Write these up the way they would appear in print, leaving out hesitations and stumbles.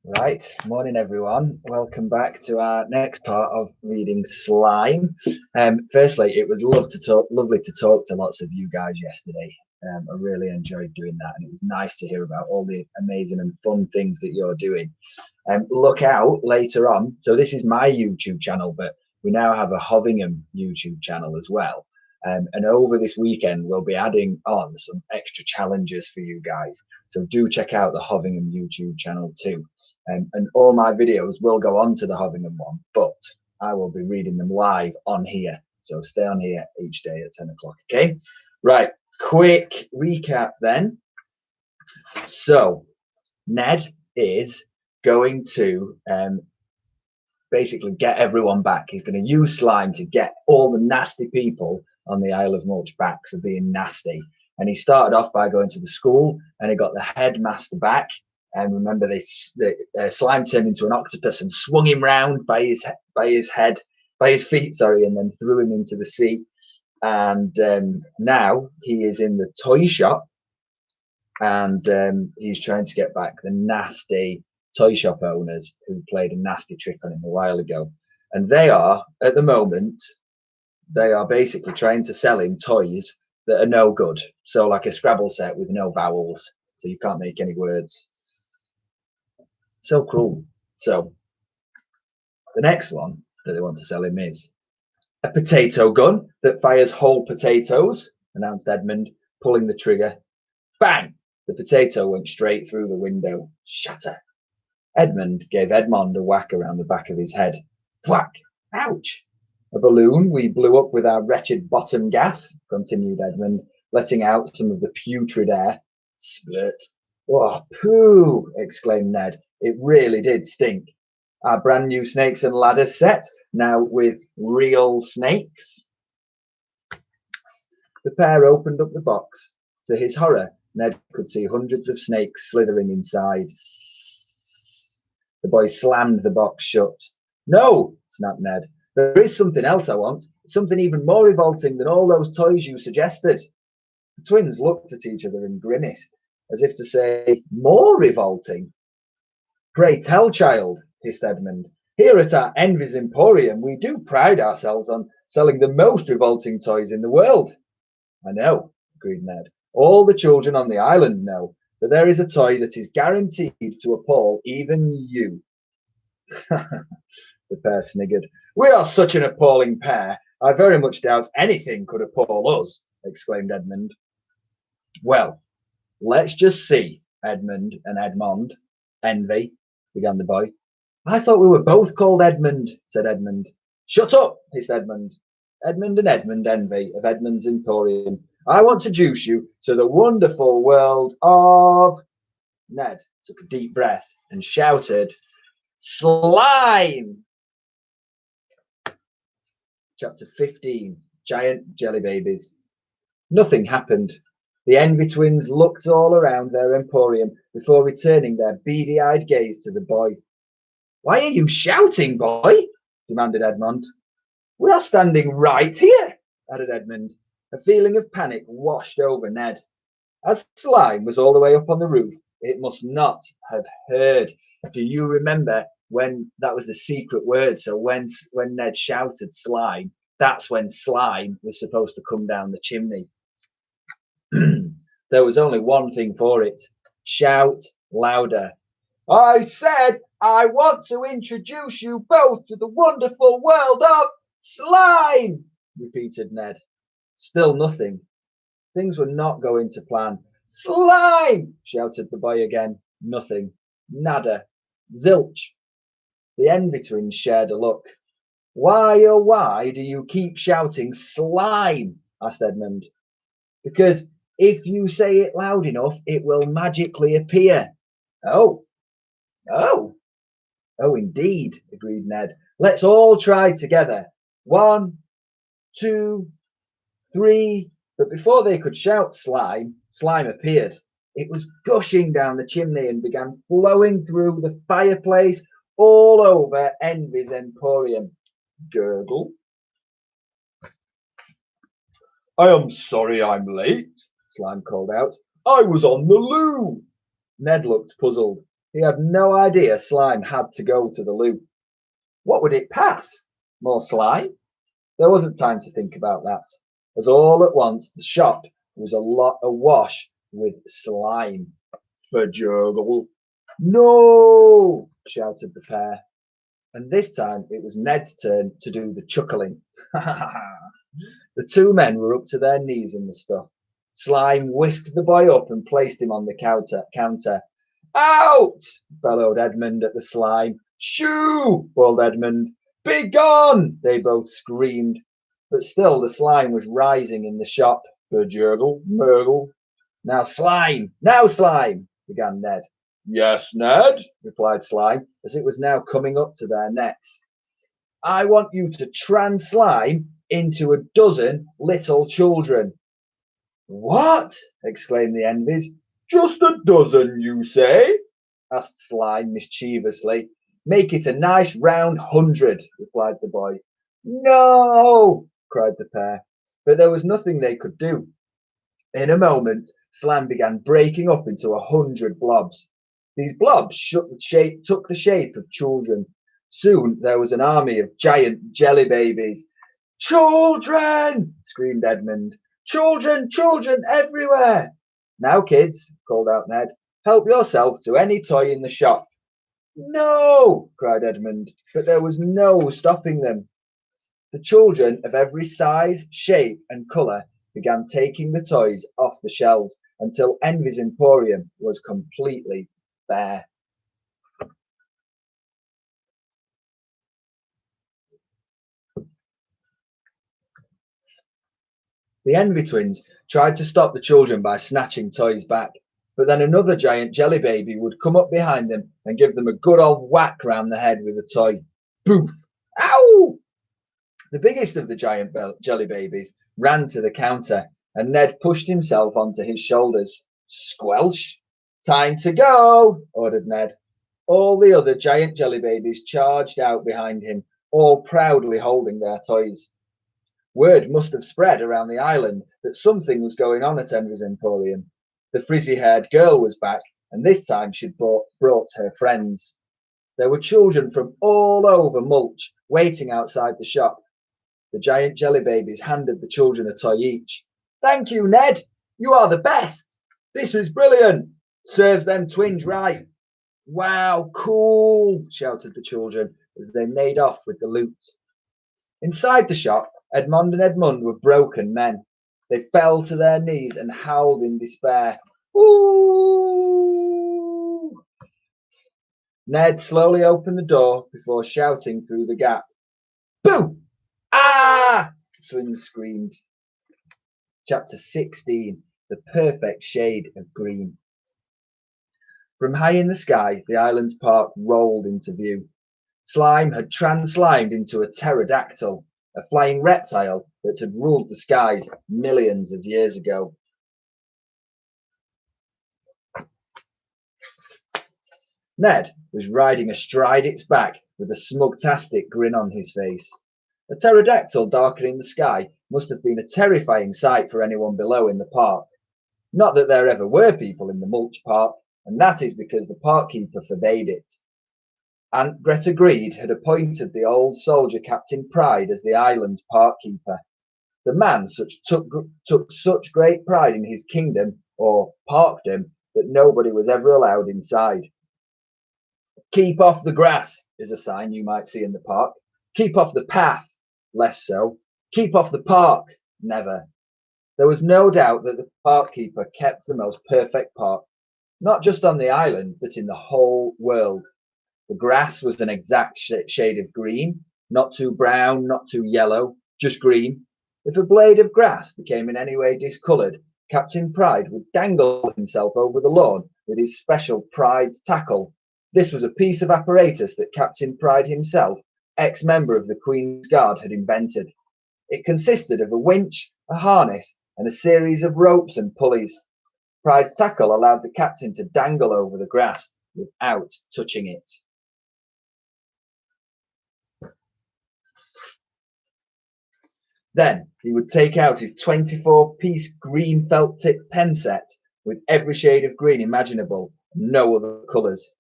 Right, morning everyone. Welcome back to our next part of reading Slime. Firstly, it was lovely to talk to lots of you guys yesterday. I really enjoyed doing that, and it was nice to hear about all the amazing and fun things that you're doing. Look out later on. So this is my YouTube channel, but we now have a Hovingham YouTube channel as well. And over this weekend, we'll be adding on some extra challenges for you guys. So do check out the Hovingham YouTube channel too. And all my videos will go on to the Hovingham one, but I will be reading them live on here. So stay on here each day at 10 o'clock. Okay. Right. Quick recap then. So Ned is going to basically get everyone back. He's going to use slime to get all the nasty people on the Isle of Mulch back for being nasty. And he started off by going to the school, and he got the headmaster back. And remember, the slime turned into an octopus and swung him round by his feet, sorry, and then threw him into the sea. And now he is in the toy shop, and he's trying to get back the nasty toy shop owners who played a nasty trick on him a while ago. And they are, at the moment, they are basically trying to sell him toys that are no good. So like a Scrabble set with no vowels, so you can't make any words. So cruel. So the next one that they want to sell him is a potato gun that fires whole potatoes, announced Edmund, pulling the trigger. Bang! The potato went straight through the window. Shatter. Edmund gave Edmond a whack around the back of his head. Thwack! Ouch! A balloon we blew up with our wretched bottom gas, continued Edmund, letting out some of the putrid air. Splurt. Oh, pooh! Exclaimed Ned. It really did stink. Our brand new snakes and ladders set, now with real snakes. The pair opened up the box. To his horror, Ned could see hundreds of snakes slithering inside. The boy slammed the box shut. No, snapped Ned. There is something else I want. Something even more revolting than all those toys you suggested. The twins looked at each other and grimaced, as if to say, more revolting? Pray tell, child, hissed Edmund. Here at our Envy's Emporium, we do pride ourselves on selling the most revolting toys in the world. I know, agreed Ned. All the children on the island know that there is a toy that is guaranteed to appall even you. The pair sniggered. We are such an appalling pair. I very much doubt anything could appall us, exclaimed Edmund. Well, let's just see, Edmund and Edmond. Envy, began the boy. I thought we were both called Edmund, said Edmund. Shut up, hissed Edmund. Edmund and Edmund Envy of Edmund's Emporium. I want to introduce you to the wonderful world of... Ned took a deep breath and shouted, Slime! Chapter 15, Giant Jelly Babies. Nothing happened. The Envy twins looked all around their emporium before returning their beady-eyed gaze to the boy. Why are you shouting, boy? Demanded Edmond. We are standing right here, added Edmund. A feeling of panic washed over Ned. As Slime was all the way up on the roof, it must not have heard. Do you remember when that was the secret word? So when Ned shouted slime, that's when slime was supposed to come down the chimney. There was only one thing for it. Shout louder. I said I want to introduce you both to the wonderful world of slime, repeated Ned. Still nothing. Things were not going to plan. Slime! Shouted the boy again. Nothing. Nada. Zilch. The Envy twins shared a look. Why, oh why do you keep shouting slime? Asked Edmund. Because if you say it loud enough, it will magically appear. Oh. Oh. Oh, indeed, agreed Ned. Let's all try together. 1, 2, 3. But before they could shout slime, slime appeared. It was gushing down the chimney and began flowing through the fireplace all over Envy's Emporium. Gurgle. I am sorry I'm late, Slime called out. I was on the loo. Ned looked puzzled. He had no idea Slime had to go to the loo. What would it pass? More slime? There wasn't time to think about that, as all at once the shop was awash with slime. Ferjurgle. No! Shouted the pair. And this time it was Ned's turn to do the chuckling. The two men were up to their knees in the stuff. Slime whisked the boy up and placed him on the counter. Out! Bellowed Edmund at the slime. Shoo! Bawled Edmund. Be gone! They both screamed. But still the slime was rising in the shop. Berjurgle, Murgle. Now slime! Now slime! Began Ned. Yes, Ned, replied Slime, as it was now coming up to their necks. I want you to slime into a dozen little children. What? Exclaimed the Envies. Just a dozen, you say? Asked Slime mischievously. Make it a nice round 100, replied the boy. No, cried the pair, but there was nothing they could do. In a moment, Slime began breaking up into 100 blobs. These blobs took the shape of children. Soon there was an army of giant jelly babies. Children! Screamed Edmund. Children, children everywhere! Now, kids, called out Ned, help yourself to any toy in the shop. No! Cried Edmund, but there was no stopping them. The children of every size, shape, and colour began taking the toys off the shelves until Envy's Emporium was completely bare. The Envy twins tried to stop the children by snatching toys back, but then another giant jelly baby would come up behind them and give them a good old whack round the head with a toy. Boof! Ow! The biggest of the giant jelly babies ran to the counter, and Ned pushed himself onto his shoulders. Squelch! Time to go, ordered Ned. All the other giant jelly babies charged out behind him, all proudly holding their toys. Word must have spread around the island that something was going on at Envy's Emporium. The frizzy-haired girl was back, and this time she'd brought her friends. There were children from all over Mulch waiting outside the shop. The giant jelly babies handed the children a toy each. Thank you, Ned. You are the best. This is brilliant. Serves them twins right. Wow, cool, shouted the children as they made off with the loot. Inside the shop, Edmond and Edmund were broken men. They fell to their knees and howled in despair. Ooh! Ned slowly opened the door before shouting through the gap. Boo! Ah! The twins screamed. Chapter 16. The Perfect Shade of Green. From high in the sky, the island's park rolled into view. Slime had translimed into a pterodactyl, a flying reptile that had ruled the skies millions of years ago. Ned was riding astride its back with a smug-tastic grin on his face. A pterodactyl darkening the sky must have been a terrifying sight for anyone below in the park. Not that there ever were people in the Mulch Park, and that is because the park-keeper forbade it. Aunt Greta Greed had appointed the old soldier Captain Pride as the island's park-keeper. The man took such great pride in his kingdom, or parkdom, that nobody was ever allowed inside. Keep off the grass is a sign you might see in the park. Keep off the path, less so. Keep off the park, never. There was no doubt that the park keeper kept the most perfect park, not just on the island, but in the whole world. The grass was an exact shade of green, not too brown, not too yellow, just green. If a blade of grass became in any way discoloured, Captain Pride would dangle himself over the lawn with his special Pride's tackle. This was a piece of apparatus that Captain Pride himself, ex-member of the Queen's Guard, had invented. It consisted of a winch, a harness, and a series of ropes and pulleys. Pride's tackle allowed the captain to dangle over the grass without touching it. Then he would take out his 24-piece green felt-tip pen set with every shade of green imaginable, no other colours.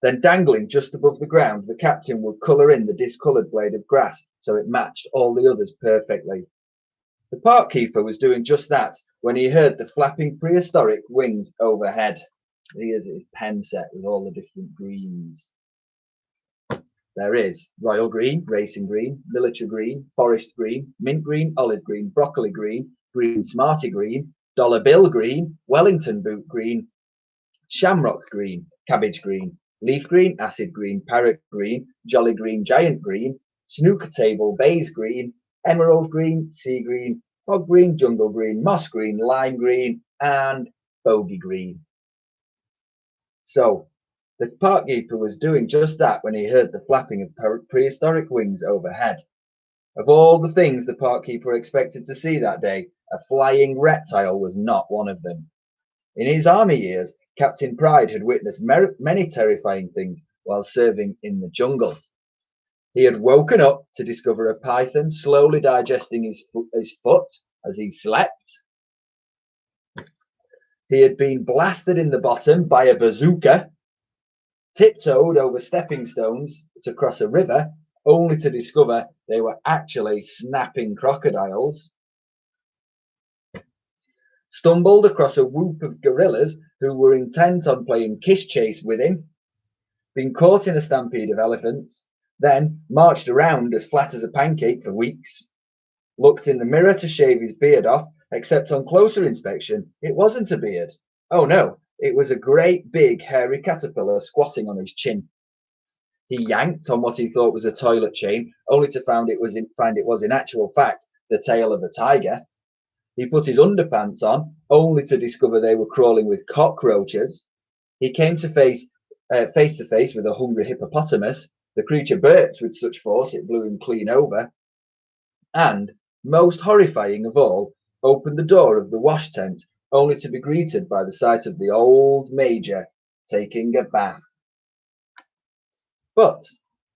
Then dangling just above the ground, the captain would colour in the discoloured blade of grass so it matched all the others perfectly. The park keeper was doing just that when he heard the flapping prehistoric wings overhead. Here's his pen set with all the different greens. There is royal green, racing green, military green, forest green, mint green, olive green, broccoli green, green smarty green, dollar bill green, Wellington boot green, shamrock green, cabbage green, leaf green, acid green, parrot green, jolly green, giant green, snooker table, baize green, emerald green, sea green, fog green, jungle green, moss green, lime green, and bogey green. So the park keeper was doing just that when he heard the flapping of prehistoric wings overhead. Of all the things the park keeper expected to see that day, a flying reptile was not one of them. In his army years, Captain Pride had witnessed many terrifying things while serving in the jungle. He had woken up to discover a python slowly digesting his foot as he slept. He had been blasted in the bottom by a bazooka, tiptoed over stepping stones to cross a river, only to discover they were actually snapping crocodiles, stumbled across a whoop of gorillas who were intent on playing kiss chase with him, been caught in a stampede of elephants, then marched around as flat as a pancake for weeks, looked in the mirror to shave his beard off, except on closer inspection, it wasn't a beard. Oh no, it was a great big hairy caterpillar squatting on his chin. He yanked on what he thought was a toilet chain, only to find it was in actual fact the tail of a tiger. He put his underpants on, only to discover they were crawling with cockroaches. He came to face to face with a hungry hippopotamus. The creature burped with such force it blew him clean over. And, most horrifying of all, opened the door of the wash tent, only to be greeted by the sight of the old Major taking a bath. But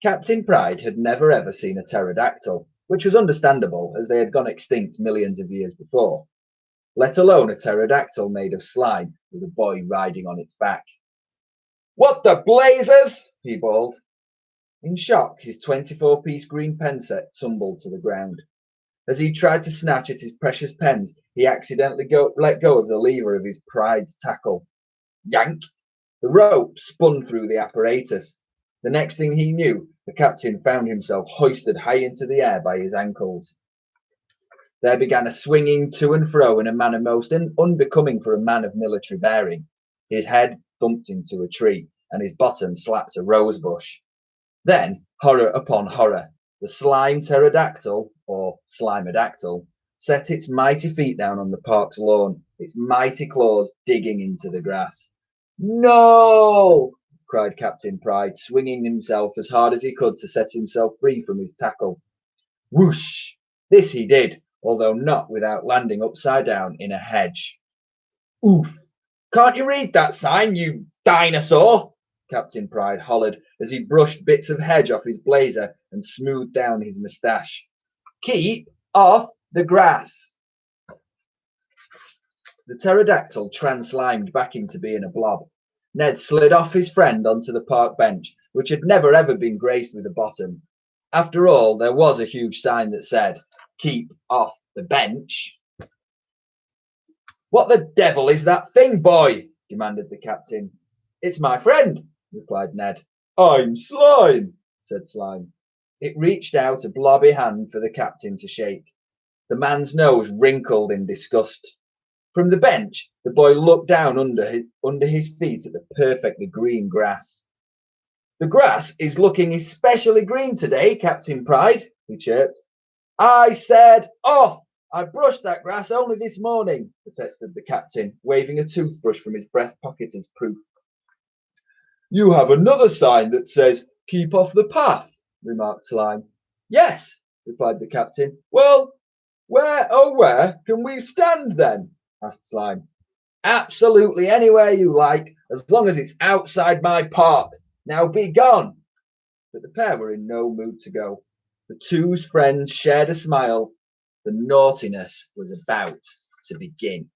Captain Pride had never ever seen a pterodactyl, which was understandable as they had gone extinct millions of years before, let alone a pterodactyl made of slime with a boy riding on its back. "What the blazes!" he bawled. In shock, his 24-piece green pen set tumbled to the ground. As he tried to snatch at his precious pens, he accidentally let go of the lever of his Pride's tackle. Yank! The rope spun through the apparatus. The next thing he knew, the captain found himself hoisted high into the air by his ankles. There began a swinging to and fro in a manner most unbecoming for a man of military bearing. His head thumped into a tree, and his bottom slapped a rose bush. Then, horror upon horror, the slime pterodactyl, or slimodactyl, set its mighty feet down on the park's lawn, its mighty claws digging into the grass. "No!" cried Captain Pride, swinging himself as hard as he could to set himself free from his tackle. Whoosh! This he did, although not without landing upside down in a hedge. "Oof! Can't you read that sign, you dinosaur?" Captain Pride hollered as he brushed bits of hedge off his blazer and smoothed down his moustache. "Keep off the grass!" The pterodactyl translimed back into being a blob. Ned slid off his friend onto the park bench, which had never ever been graced with a bottom. After all, there was a huge sign that said, "Keep off the bench." "What the devil is that thing, boy?" demanded the captain. "It's my friend," replied Ned. "I'm Slime," said Slime. It reached out a blobby hand for the captain to shake. The man's nose wrinkled in disgust. From the bench, the boy looked down under his feet at the perfectly green grass. "The grass is looking especially green today, Captain Pride," he chirped. "I said off! I brushed that grass only this morning," protested the captain, waving a toothbrush from his breast pocket as proof. "You have another sign that says, 'Keep off the path,'" remarked Slime. "Yes," replied the captain. "Well, where can we stand then?" asked Slime. "Absolutely anywhere you like, as long as it's outside my park. Now be gone." But the pair were in no mood to go. The two friends shared a smile. The naughtiness was about to begin.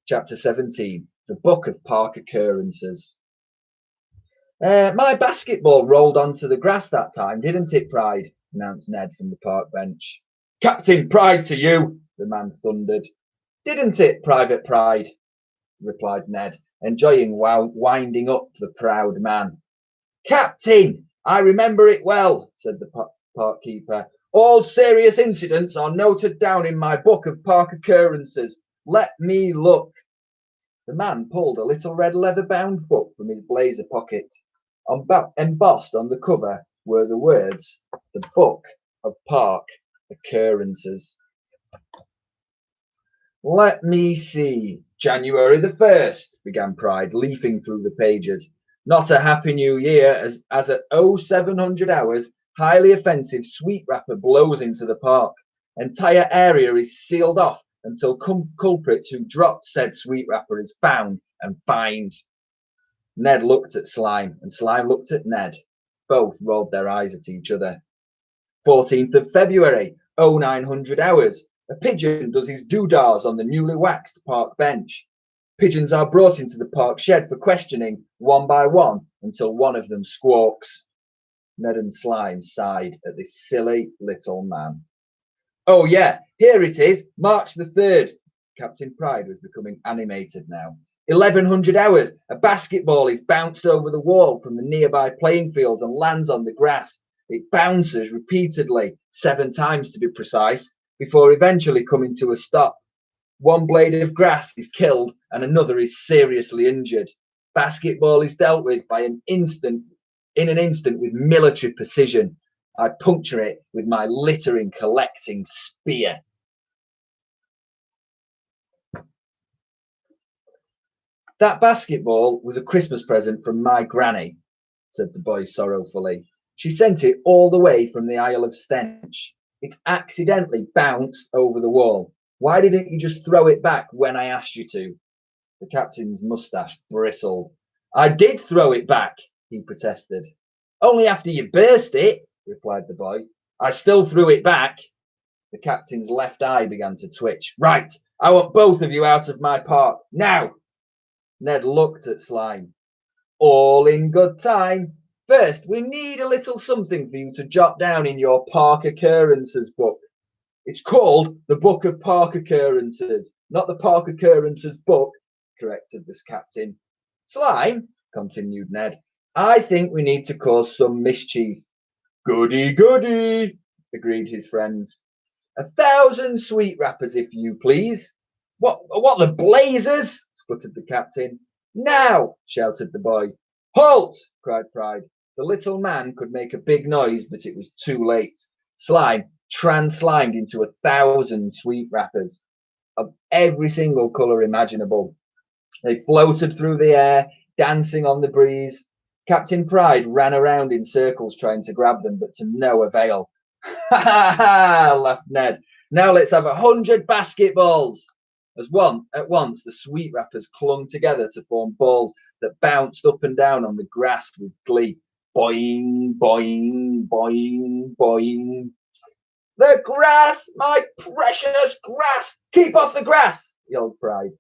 Chapter 17. The Book of Park Occurrences. My basketball rolled onto the grass that time, didn't it, Pride? Announced Ned from the park bench. Captain Pride to you, the man thundered. Didn't it, Private Pride? Replied Ned, enjoying winding up the proud man. Captain, I remember it well, said the park keeper. All serious incidents are noted down in my book of park occurrences. Let me look. The man pulled a little red leather-bound book from his blazer pocket. Embossed on the cover were the words, The Book of Park Occurrences. Let me see. January the 1st, began Pride, leafing through the pages. Not a happy new year as at 0700 hours, highly offensive sweet wrapper blows into the park. Entire area is sealed off until culprits who dropped said sweet wrapper is found and fined. Ned looked at Slime, and Slime looked at Ned. Both rolled their eyes at each other. 14th of February, 0900 hours. A pigeon does his doodahs on the newly waxed park bench. Pigeons are brought into the park shed for questioning, one by one, until one of them squawks. Ned and Slime sighed at this silly little man. Oh yeah, here it is, March the 3rd. Captain Pride was becoming animated now. 1100 hours, a basketball is bounced over the wall from the nearby playing fields and lands on the grass. It bounces repeatedly, 7 times to be precise, before eventually coming to a stop. One blade of grass is killed and another is seriously injured. Basketball is dealt with in an instant with military precision. I puncture it with my littering collecting spear. That basketball was a Christmas present from my granny, said the boy sorrowfully. She sent it all the way from the Isle of Stench. It accidentally bounced over the wall. Why didn't you just throw it back when I asked you to? The captain's moustache bristled. I did throw it back, he protested. Only after you burst it, replied the boy. I still threw it back. The captain's left eye began to twitch. Right, I want both of you out of my park, now! Ned looked at Slime. All in good time. First, we need a little something for you to jot down in your park occurrences book. It's called the Book of Park Occurrences, not the Park Occurrences book, corrected this captain. Slime, continued Ned, I think we need to cause some mischief. Goody, goody, agreed his friends. 1,000 sweet wrappers, if you please. What the blazes? Sputtered the captain. Now, shouted the boy. Halt! Cried Pride. The little man could make a big noise, but it was too late. Slime translimed into 1,000 sweet wrappers of every single colour imaginable. They floated through the air, dancing on the breeze. Captain Pride ran around in circles trying to grab them, but to no avail. Ha ha ha! Laughed Ned. Now let's have 100 basketballs. At once, the sweet wrappers clung together to form balls that bounced up and down on the grass with glee. Boing, boing, boing, boing. The grass, my precious grass! Keep off the grass! Yelled Pride.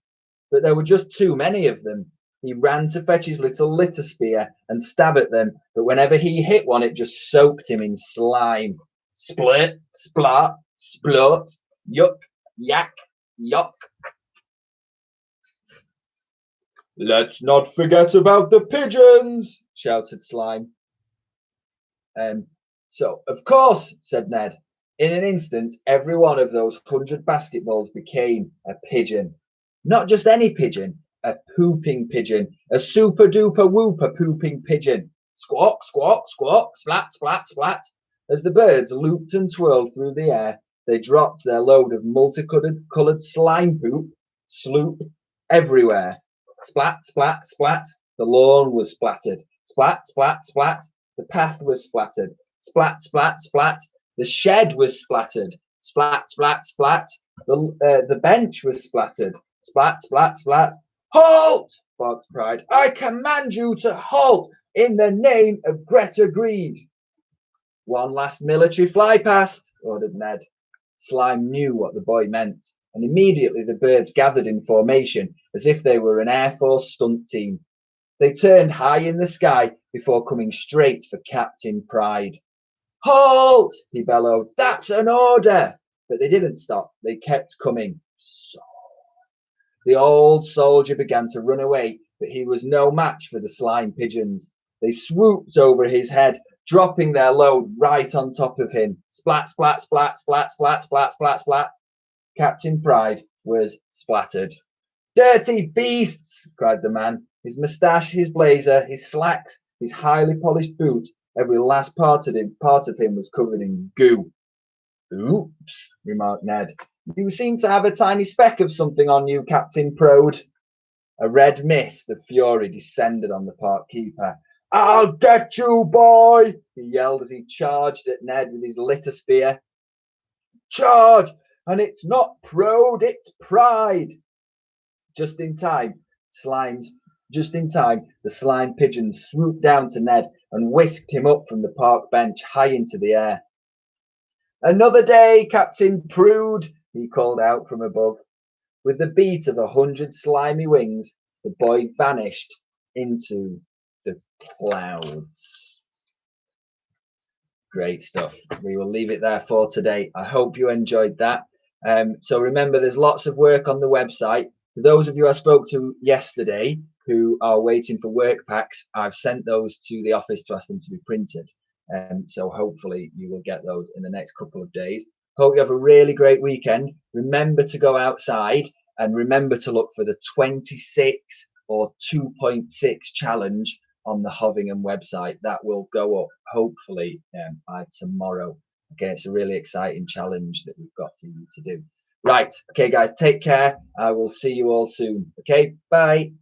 But there were just too many of them. He ran to fetch his little litter spear and stab at them, but whenever he hit one, it just soaked him in slime. Split, splat, splot, yuck, yak, yuck. Let's not forget about the pigeons, shouted Slime. So, of course, said Ned. In an instant, every one of those 100 basketballs became a pigeon. Not just any pigeon, a pooping pigeon, a super duper whooper pooping pigeon. Squawk, squawk, squawk, splat, splat, splat. As the birds looped and twirled through the air, they dropped their load of multicolored slime poop, sloop, everywhere. Splat, splat, splat. The lawn was splattered. Splat, splat, splat. The path was splattered. Splat, splat, splat. The shed was splattered. Splat, splat, splat. The bench was splattered. Splat, splat, splat. Halt! Barked Pride. I command you to halt in the name of Greta Greed. One last military fly past, ordered Ned. Slime knew what the boy meant, and immediately the birds gathered in formation as if they were an Air Force stunt team. They turned high in the sky before coming straight for Captain Pride. Halt! He bellowed. That's an order! But they didn't stop. They kept coming. So the old soldier began to run away, but he was no match for the slime pigeons. They swooped over his head, dropping their load right on top of him. Splat, splat, splat, splat, splat, splat, splat, splat. Captain Pride was splattered. Dirty beasts! Cried the man. His moustache, his blazer, his slacks, his highly polished boot, every last part of him was covered in goo. Oops, remarked Ned. You seem to have a tiny speck of something on you, Captain Prode. A red mist of fury descended on the park keeper. I'll get you, boy! He yelled as he charged at Ned with his litter spear. Charge! And it's not Prode, it's Pride! Just in time, the slime pigeon swooped down to Ned and whisked him up from the park bench high into the air. Another day, Captain Prude, he called out from above. With the beat of 100 slimy wings, the boy vanished into the clouds. Great stuff. We will leave it there for today. I hope you enjoyed that. So remember, there's lots of work on the website. For those of you I spoke to yesterday who are waiting for work packs, I've sent those to the office to ask them to be printed. So hopefully you will get those in the next couple of days. Hope you have a really great weekend. Remember to go outside and remember to look for the 26 or 2.6 challenge on the Hovingham website. That will go up hopefully by tomorrow. Okay, it's a really exciting challenge that we've got for you to do. Right, okay guys, take care. I will see you all soon. Okay, bye.